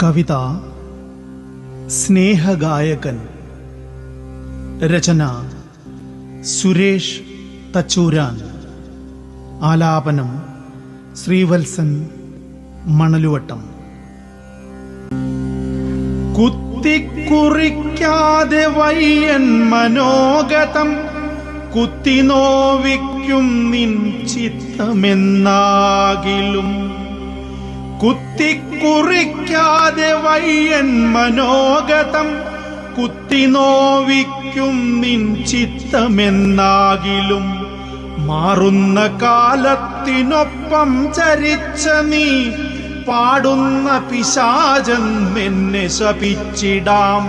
കവിത സ്നേഹഗായകൻ. രചന സുരേഷ് തച്ചൂരാൻ. ആലാപനം ശ്രീവത്സൻ മണലുവട്ടം. കുത്തിക്കുറിക്കാതെ വയ്യൻ മനോഗതം കുത്തിനോവിക്കും നിൻ ചിത്തമെന്നാകിലും. കുത്തിക്കുറിക്കാതെ വയ്യൻ മനോഗതം കുത്തിനോവിക്കും നിൻ ചിത്തമെന്നാകിലും. മാറുന്ന കാലത്തിനൊപ്പം ചരിച്ച നീ പാടുന്ന പിശാചൻ എന്നെ ശപിച്ചിടാം.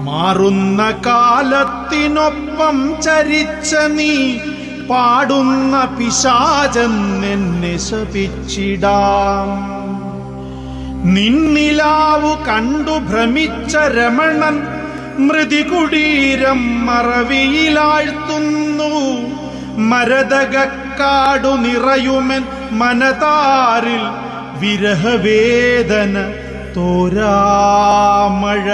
മാറുന്ന കാലത്തിനൊപ്പം ചരിച്ച നീ പാടുന്ന പിശാചൻ എന്നെ ശപിച്ചിടാം. നിന്നിലാവു കണ്ടു ഭ്രമിച്ച രമണൻ മൃതികുടീരം മറവിയിലാഴ്ത്തുന്നു. മരതകക്കാടു നിറയുമെൻ മനതാരിൽ വിരഹവേദന തോരാമഴ.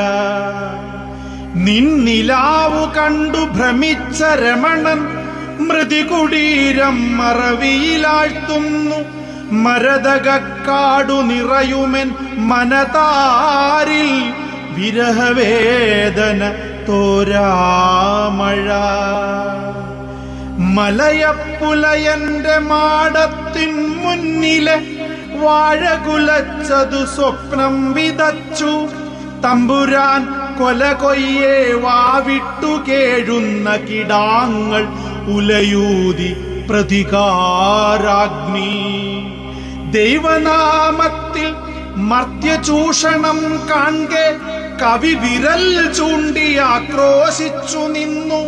നിന്നിലാവു കണ്ടു ഭ്രമിച്ച രമണൻ മൃതികുടീരം മറവിയിലാഴ്ത്തുന്നു. മരതകക്കാടു നിറയുമെൻ മനതാരിൽ വിരഹവേദന തോരാമഴ. മലയപ്പുലയന്റെ മാടത്തിൻ മുന്നിലെ വാഴകുലച്ചതു സ്വപ്നം വിതച്ചു. തമ്പുരാൻ കൊല കൊയ്യേ വാവിട്ടു കേഴുന്ന കിടാങ്ങൾ ഉലയൂതി പ്രതികാരാഗ്നി. ദൈവനാമത്തിൽ മർത്യചൂഷണം കാൺകെ കവി വിരൽ ചൂണ്ടി ആക്രോശിച്ചു നിന്നു.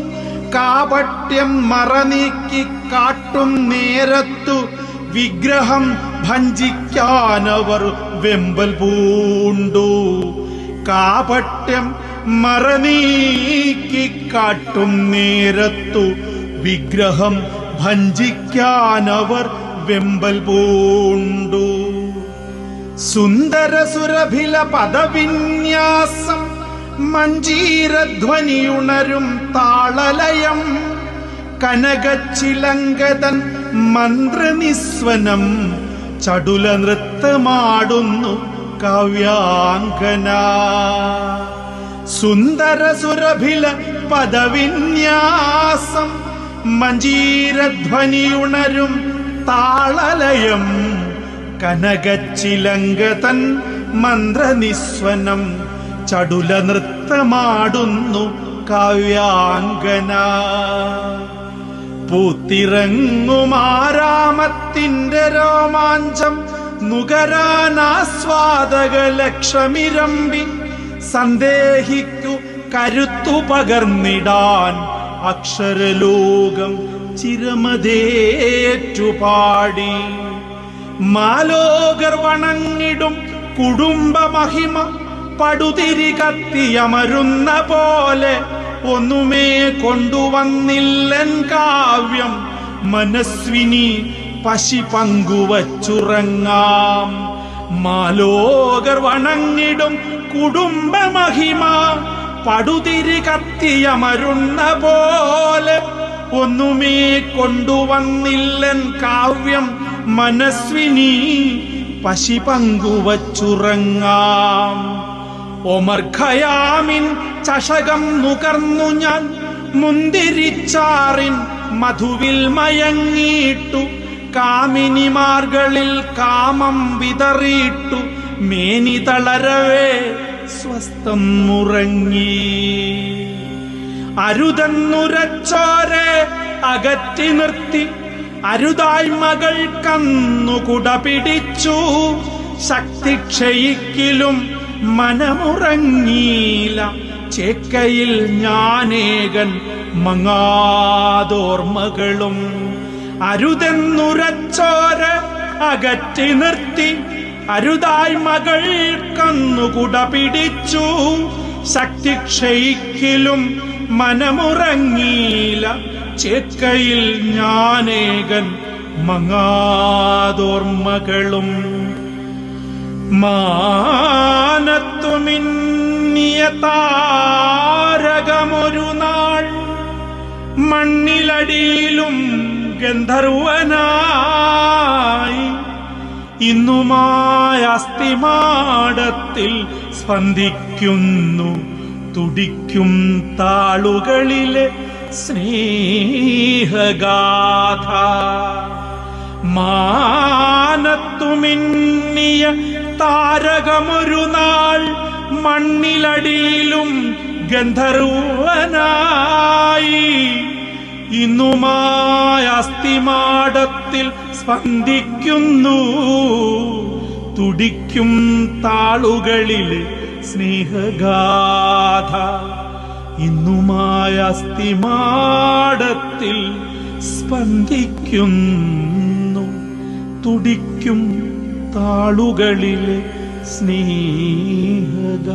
കാപട്യം മറനീക്കി കാട്ടും നേരത്തു വിഗ്രഹം ഭഞ്ജിക്കാനവർ വെമ്പൽ പൂണ്ടു. കാപട്യം മറനീക്കി കാട്ടും നേരത്തു വിഗ്രഹം ഭഞ്ജിക്കാനവർ വെമ്പൽ പൂണ്ടു. സുന്ദര സുരഭില പദവിന്യാസം മഞ്ജീരധ്വനിയുണരും താളലയം. കനകച്ചിലങ്കതൻ മന്ത്രനിസ്വനം ചടുല നൃത്തമാടുന്നു കാവ്യാംഗന. സുന്ദര സുരഭില പദവിന്യാസം മഞ്ജീരധ്വനിയുണരും താളലയം. കനകച്ചിലങ്കതൻ മന്ത്രനിസ്വനം ചടുല നൃത്തമാടുന്നു കാവ്യാംഗന. പൂത്തിറങ്ങുമാരാമത്തിന്റെ രോമാഞ്ചം നുകരാനാസ്വാദക ലക്ഷമിരമ്പി. സന്ദേഹിക്കു കരുത്തു പകർന്നിടാൻ അക്ഷരലോകം ചിരമതേറ്റുപാടി. മാലോകർ വണങ്ങിടും കുടുംബമഹിമ പടുതിരി കത്തിയമരുന്ന പോലെ ഒന്നുമേ കൊണ്ടുവന്നില്ലൻ കാവ്യം. മനസ്വിനി പശി പങ്കുവച്ചുറങ്ങാം. മാലോകർ വണങ്ങിടും കുടുംബമഹിമ പടുതിരി കത്തിയമരുന്ന പോലെ ഒന്നുമേ കൊണ്ടുവന്നില്ലൻ കാവ്യം. മനസ്വിനി പശി പങ്കുവച്ചുറങ്ങാം. ഒമർ ഖയാമിൻ ചഷകം നുകർന്നു ഞാൻ മുന്തിരിച്ചാറിൻ മധുവിൽ മയങ്ങിയിട്ടു. കാമിനിമാർകളിൽ കാമം വിതറിയിട്ടു മേനി തളരവേ സ്വസ്ഥം ഉറങ്ങി. അരുതെന്നുരച്ചോരെ അകറ്റി നിർത്തി അരുതായി മകൾ കന്നുകുട പിടിച്ചു. ശക്തി ക്ഷയിക്കിലും മനമുറങ്ങീല. ചേക്കയിൽ ഞാനേകൻ മങ്ങാതോർമ്മകളും. അരുതെന്നുരച്ചോര അകറ്റി നിർത്തി അരുതായി മകൾ കന്നുകുട പിടിച്ചു. ശക്തി ക്ഷയിക്കിലും മനമുറങ്ങീല. ചേക്കയിൽ ഞാനേകൻ മങ്ങാതോർമ്മകളും. മാന മാനത്തുമിന്നിയ താരകമൊരു നാൾ മണ്ണിലടിയിലും ഗന്ധർവനായി ഇന്നുമായ അസ്ഥിമാടത്തിൽ സ്പന്ദിക്കുന്നു തുടിക്കും താളുകളിലെ സ്നേഹഗാഥ. മാനത്തുമിന്നിയ താരകമൊരു നാൾ മണ്ണിലടിയിലും ഗന്ധർവനായി ഇന്നുമായ അസ്ഥിമാടത്തിൽ സ്പന്ദിക്കുന്നു തുടിക്കും താളുകളിലെ സ്നേഹഗാഥ. ഇന്നുമായ അസ്ഥിമാടത്തിൽ സ്പന്ദിക്കുന്നു തുടിക്കും താളുകളിലെ സ്നേഹഗാഥ.